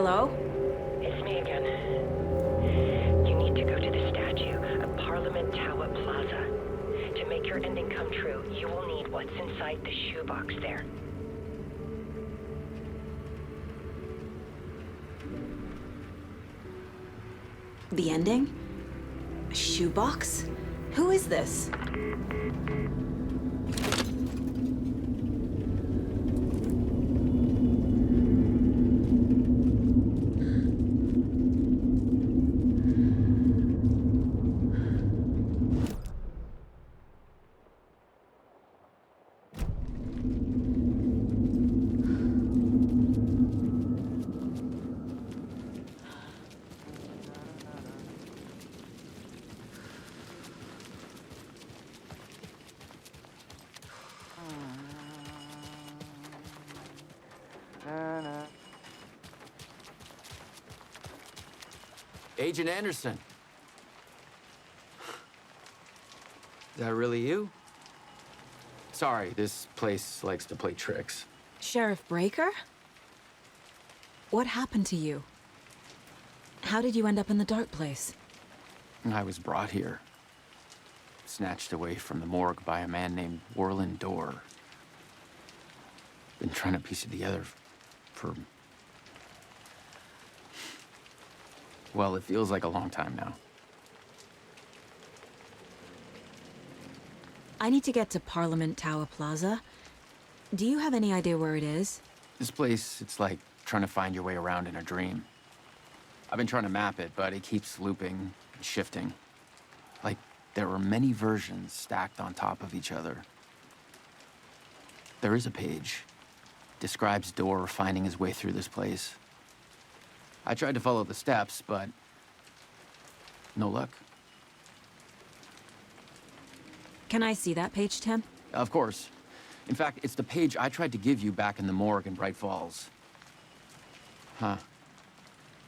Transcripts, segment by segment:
Hello? It's me again. You need to go to the statue of Parliament Tower Plaza. To make your ending come true, you will need what's inside the shoebox there. The ending? A shoebox? Who is this? Agent Anderson. Is that really you? Sorry, this place likes to play tricks. Sheriff Breaker? What happened to you? How did you end up in the dark place? I was brought here. Snatched away from the morgue by a man named Warland Dorr. Been trying to piece it together for... well, it feels like a long time now. I need to get to Parliament Tower Plaza. Do you have any idea where it is? This place, it's like trying to find your way around in a dream. I've been trying to map it, but it keeps looping and shifting. Like there are many versions stacked on top of each other. There is a page. Describes Dorr finding his way through this place. I tried to follow the steps, but no luck. Can I see that page, Tim? Of course. In fact, it's the page I tried to give you back in the morgue in Bright Falls. Huh.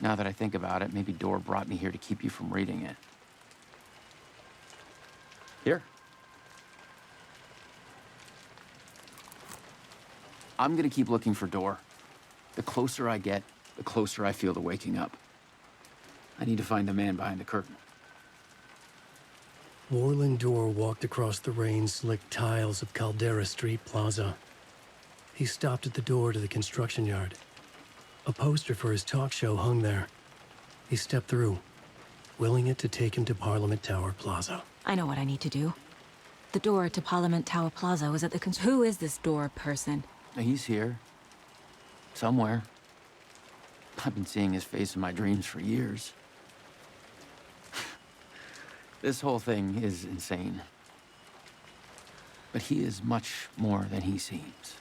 Now that I think about it, maybe Dorr brought me here to keep you from reading it. Here. I'm gonna keep looking for Dorr. The closer I get, the closer I feel to waking up. I need to find the man behind the curtain. Warland Dorr walked across the rain-slicked tiles of Caldera Street Plaza. He stopped at the door to the construction yard. A poster for his talk show hung there. He stepped through, willing it to take him to Parliament Tower Plaza. I know what I need to do. The door to Parliament Tower Plaza was at the Who is this Dorr person? He's here. Somewhere. I've been seeing his face in my dreams for years. This whole thing is insane. But he is much more than he seems.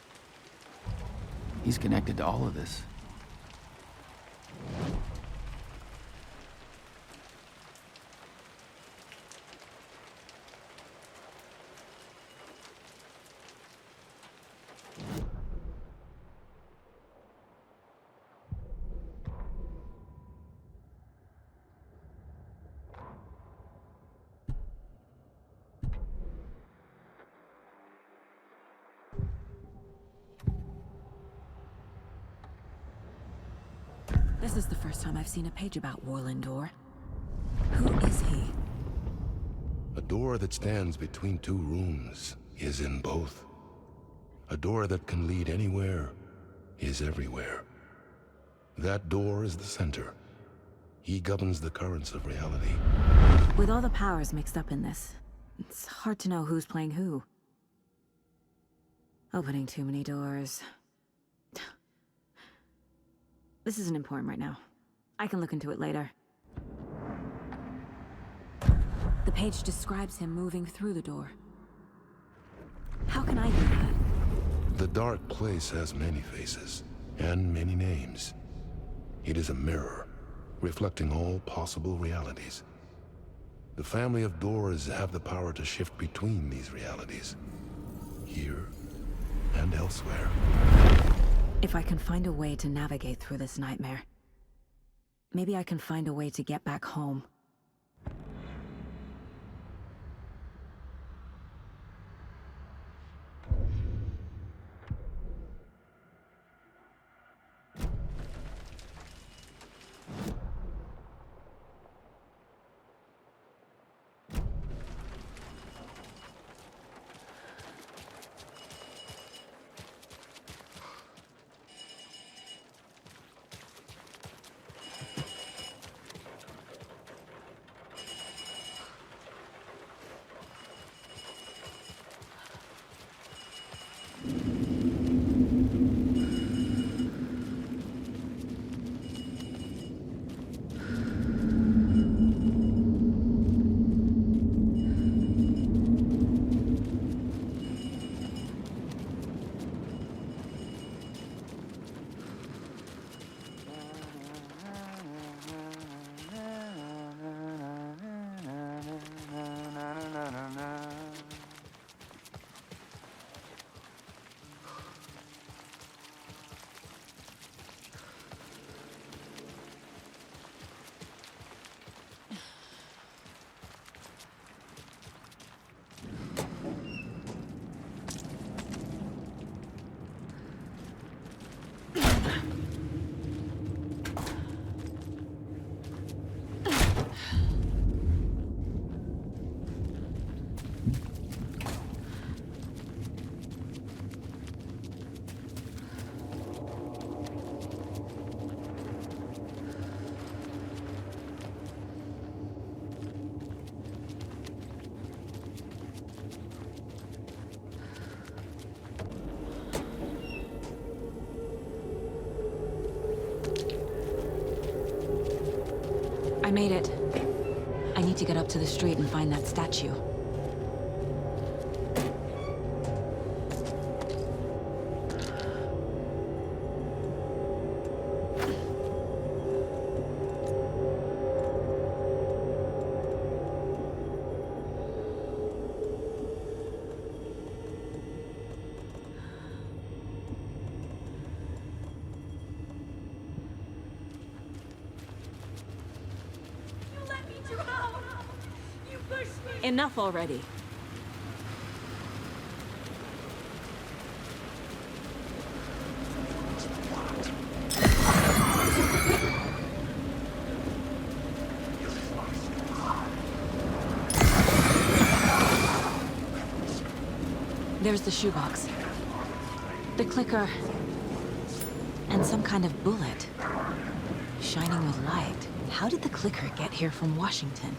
He's connected to all of this. This is the first time I've seen a page about Warland Dorr. Who is he? A door that stands between two rooms is in both. A door that can lead anywhere is everywhere. That door is the center. He governs the currents of reality. With all the powers mixed up in this, it's hard to know who's playing who. Opening too many doors. This isn't important right now. I can look into it later. The page describes him moving through the door. How can I do that? The dark place has many faces and many names. It is a mirror, reflecting all possible realities. The family of doors have the power to shift between these realities, here and elsewhere. If I can find a way to navigate through this nightmare, maybe I can find a way to get back home. I made it. I need to get up to the street and find that statue. Enough already. There's the shoebox. The clicker. And some kind of bullet. Shining with light. How did the clicker get here from Washington?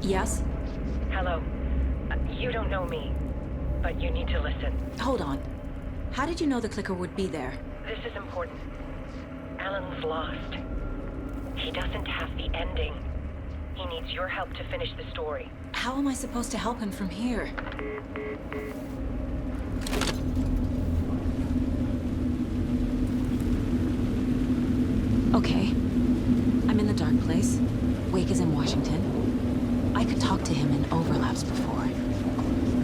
Yes? Hello. You don't know me, but you need to listen. Hold on. How did you know the clicker would be there? This is important. Alan's lost. He doesn't have the ending. He needs your help to finish the story. How am I supposed to help him from here? Okay. I'm in the dark place. Wake is in Washington. I could talk to him in overlaps before.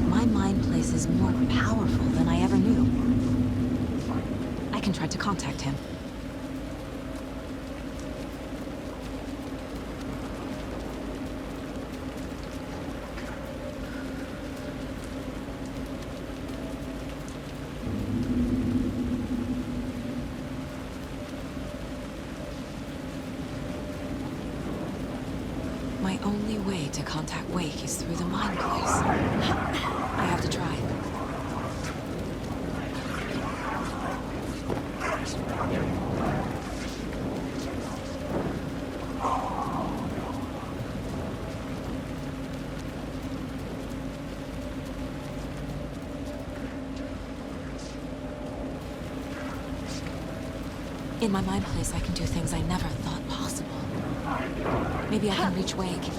My mind place is more powerful than I ever knew. I can try to contact him. My only way to contact Wake is through the mind place. I have to try. In my mind place, I can do things I never thought possible. Maybe I can reach Wake.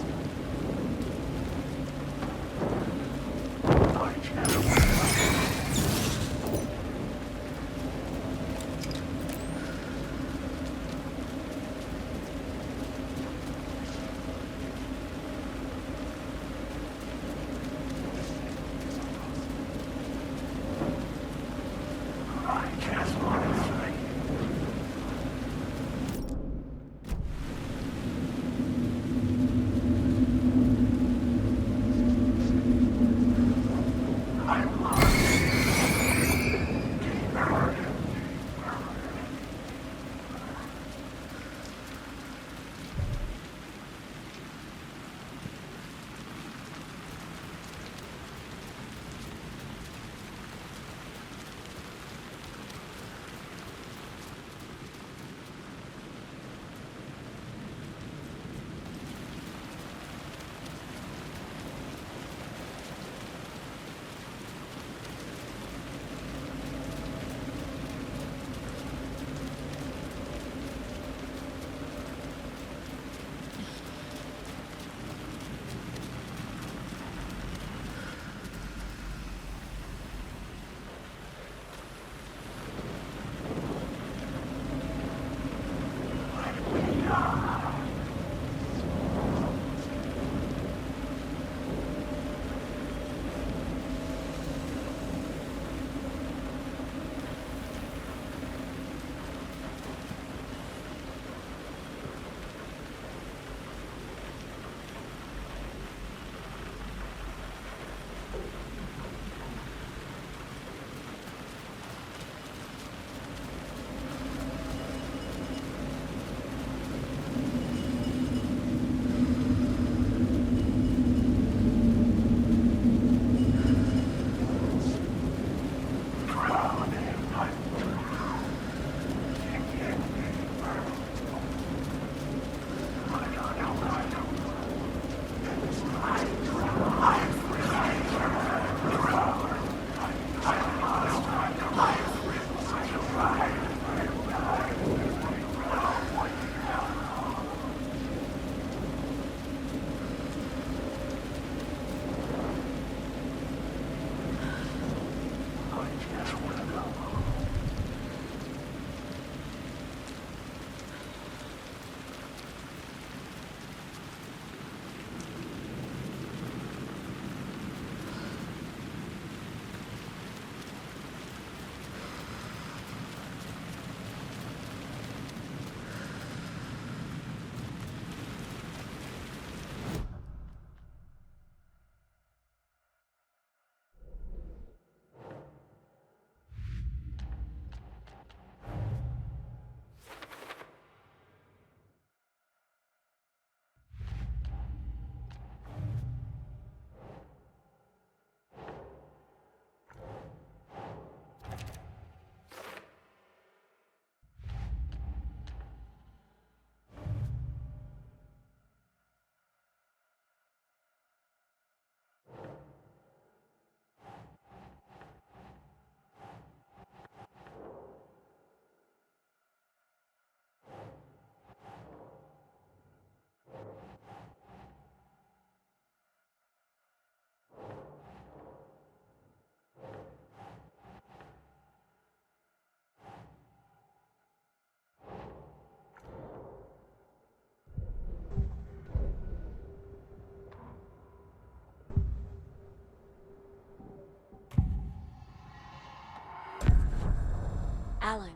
Alan,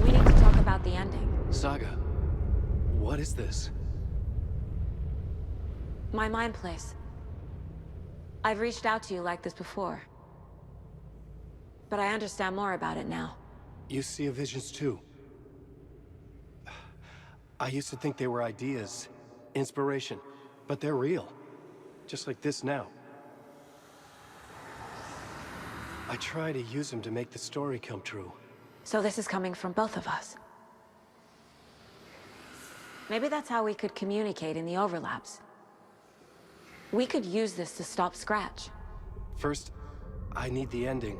we need to talk about the ending. Saga, what is this? My mind place. I've reached out to you like this before. But I understand more about it now. You see visions too. I used to think they were ideas, inspiration, but they're real. Just like this now. I try to use them to make the story come true. So this is coming from both of us. Maybe that's how we could communicate in the overlaps. We could use this to stop Scratch. First, I need the ending.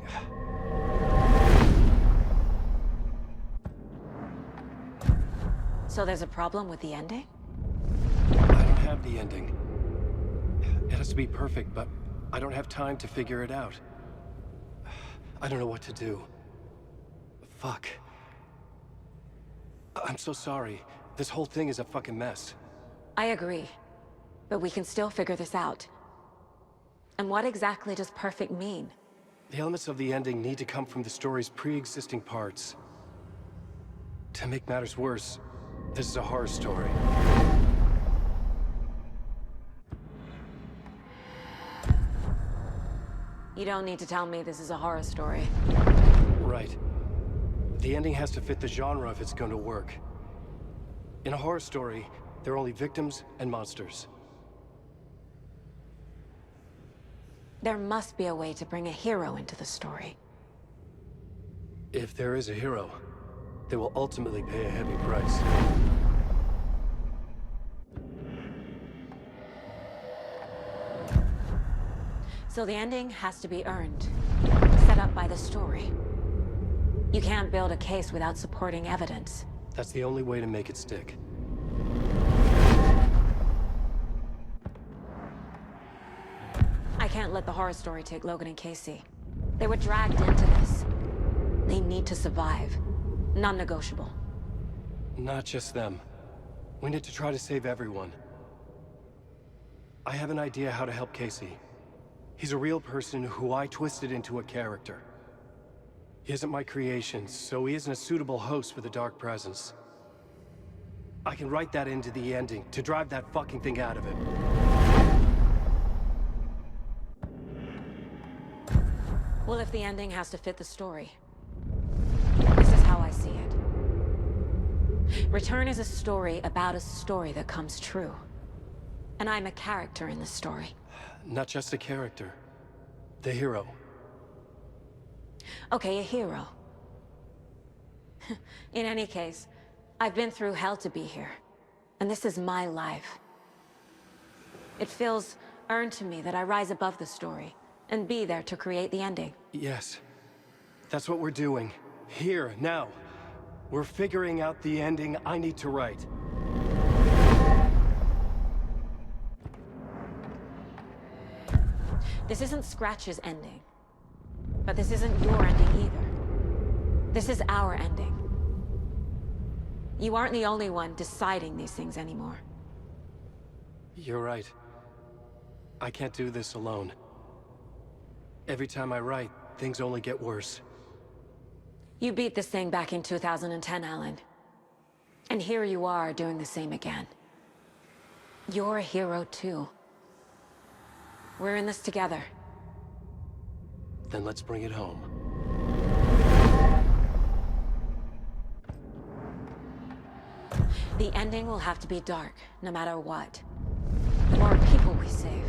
So there's a problem with the ending? I don't have the ending. It has to be perfect, but I don't have time to figure it out. I don't know what to do. Fuck. I'm so sorry. This whole thing is a fucking mess. I agree. But we can still figure this out. And what exactly does perfect mean? The elements of the ending need to come from the story's pre-existing parts. To make matters worse, this is a horror story. You don't need to tell me this is a horror story. Right. The ending has to fit the genre if it's going to work. In a horror story, there are only victims and monsters. There must be a way to bring a hero into the story. If there is a hero, they will ultimately pay a heavy price. So the ending has to be earned, set up by the story. You can't build a case without supporting evidence. That's the only way to make it stick. I can't let the horror story take Logan and Casey. They were dragged into this. They need to survive. Non-negotiable. Not just them. We need to try to save everyone. I have an idea how to help Casey. He's a real person who I twisted into a character. He isn't my creation, so he isn't a suitable host for the Dark Presence. I can write that into the ending to drive that fucking thing out of him. Well, if the ending has to fit the story, this is how I see it. Return is a story about a story that comes true. And I'm a character in the story. Not just a character. The hero. Okay, a hero. In any case, I've been through hell to be here. And this is my life. It feels earned to me that I rise above the story and be there to create the ending. Yes. That's what we're doing. Here, now. We're figuring out the ending I need to write. This isn't Scratch's ending. But this isn't your ending either. This is our ending. You aren't the only one deciding these things anymore. You're right. I can't do this alone. Every time I write, things only get worse. You beat this thing back in 2010, Alan. And here you are doing the same again. You're a hero too. We're in this together. Then let's bring it home. The ending will have to be dark, no matter what. The more people we save,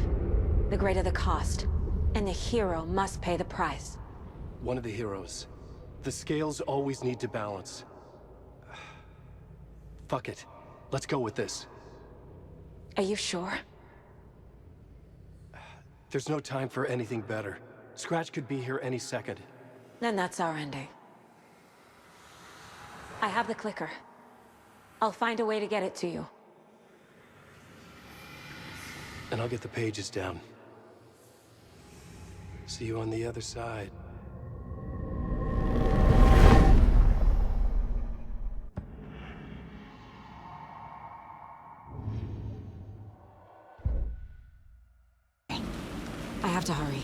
the greater the cost. And the hero must pay the price. One of the heroes. The scales always need to balance. Fuck it. Let's go with this. Are you sure? There's no time for anything better. Scratch could be here any second. Then that's our ending. I have the clicker. I'll find a way to get it to you. And I'll get the pages down. See you on the other side. I have to hurry.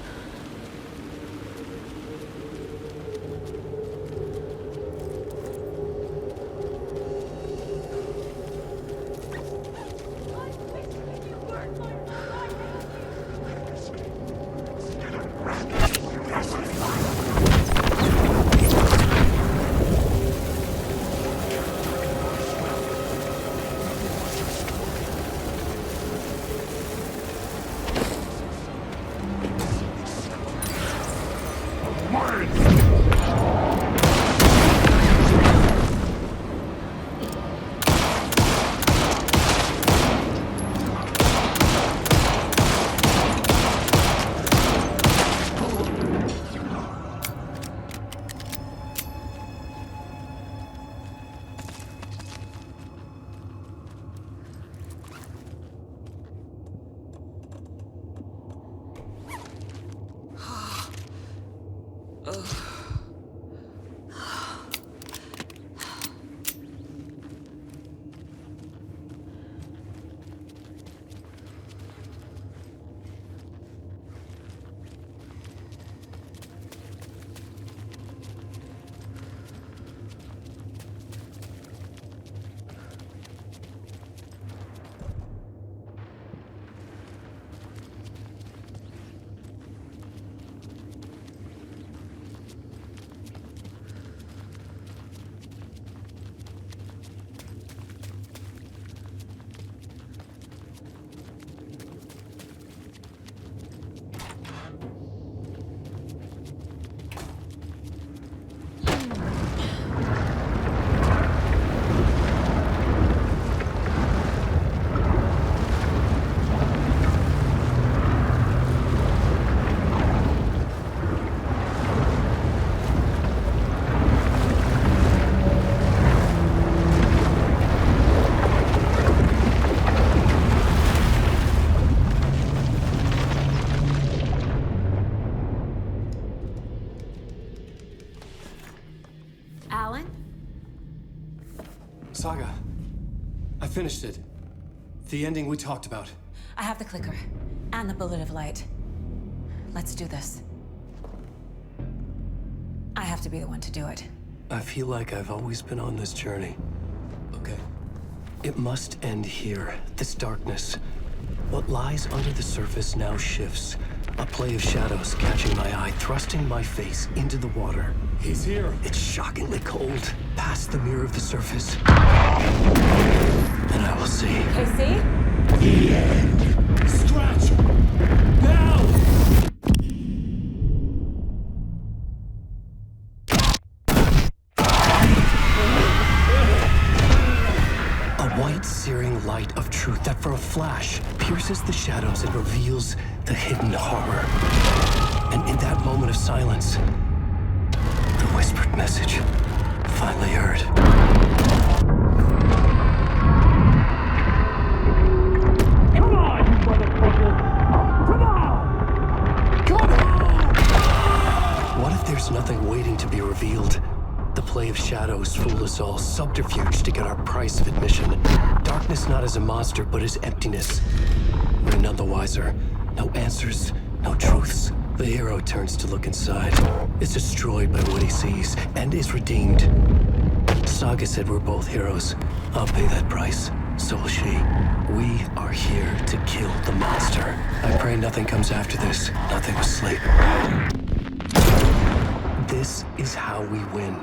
Alan? Saga, I finished it. The ending we talked about. I have the clicker. And the bullet of light. Let's do this. I have to be the one to do it. I feel like I've always been on this journey. Okay. It must end here, this darkness. What lies under the surface now shifts. A play of shadows catching my eye, thrusting my face into the water. He's here. It's shockingly cold, past the mirror of the surface. And I will see. KC? The end. Scratch! Now! A white, searing light of truth that for a flash pierces the shadows and reveals the hidden horror. And in that moment of silence, the whispered message. Finally heard. Come on, you motherfucker! Come on! Come on! What if there's nothing waiting to be revealed? The play of shadows fool us all, subterfuge to get our price of admission. Darkness not as a monster, but as emptiness. We're none the wiser. No answers, no truths. The hero turns to look inside. Is destroyed by what he sees, and is redeemed. Saga said we're both heroes. I'll pay that price. So will she. We are here to kill the monster. I pray nothing comes after this. Nothing but sleep. This is how we win.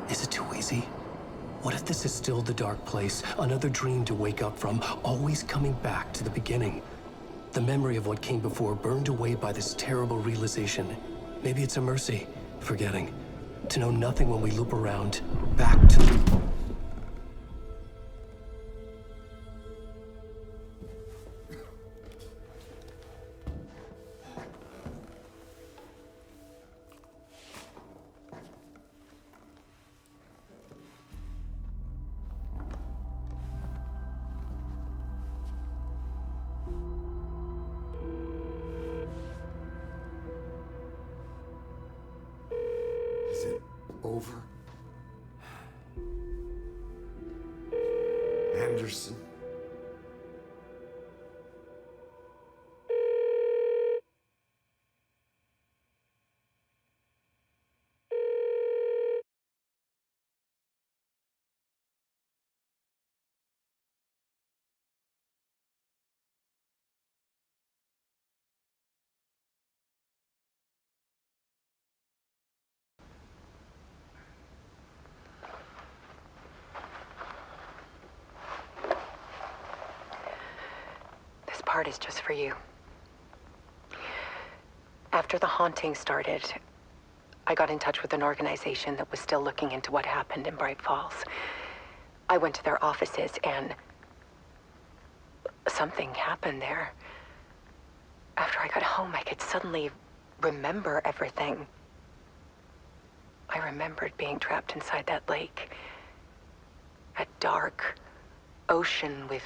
Is it too easy? What if this is still the dark place? Another dream to wake up from, always coming back to the beginning. The memory of what came before burned away by this terrible realization. Maybe it's a mercy, forgetting. To know nothing when we loop around, back to... Is it over? Anderson? This part is just for you. After the haunting started, I got in touch with an organization that was still looking into what happened in Bright Falls. I went to their offices and something happened there. After I got home, I could suddenly remember everything. I remembered being trapped inside that lake. A dark ocean with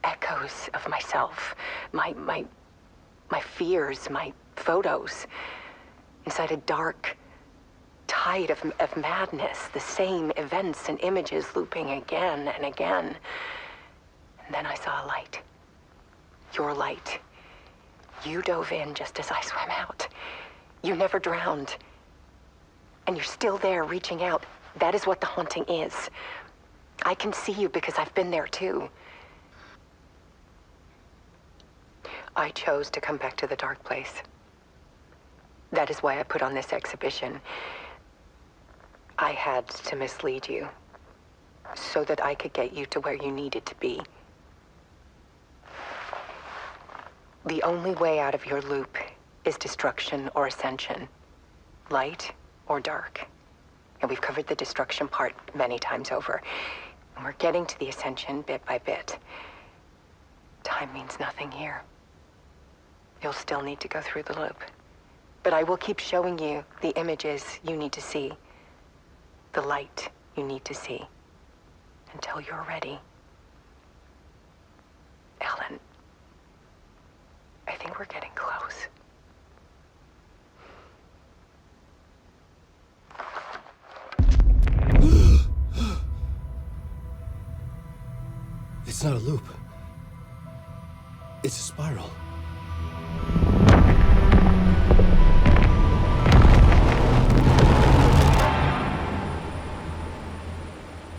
echoes of myself. My fears, my photos. Inside a dark tide of madness. The same events and images looping again and again. And then I saw a light. Your light. You dove in just as I swam out. You never drowned. And you're still there reaching out. That is what the haunting is. I can see you because I've been there too. I chose to come back to the dark place. That is why I put on this exhibition. I had to mislead you so that I could get you to where you needed to be. The only way out of your loop is destruction or ascension, light or dark. And we've covered the destruction part many times over. And we're getting to the ascension bit by bit. Time means nothing here. You'll still need to go through the loop. But I will keep showing you the images you need to see, the light you need to see, until you're ready. Ellen, I think we're getting close. It's not a loop. It's a spiral.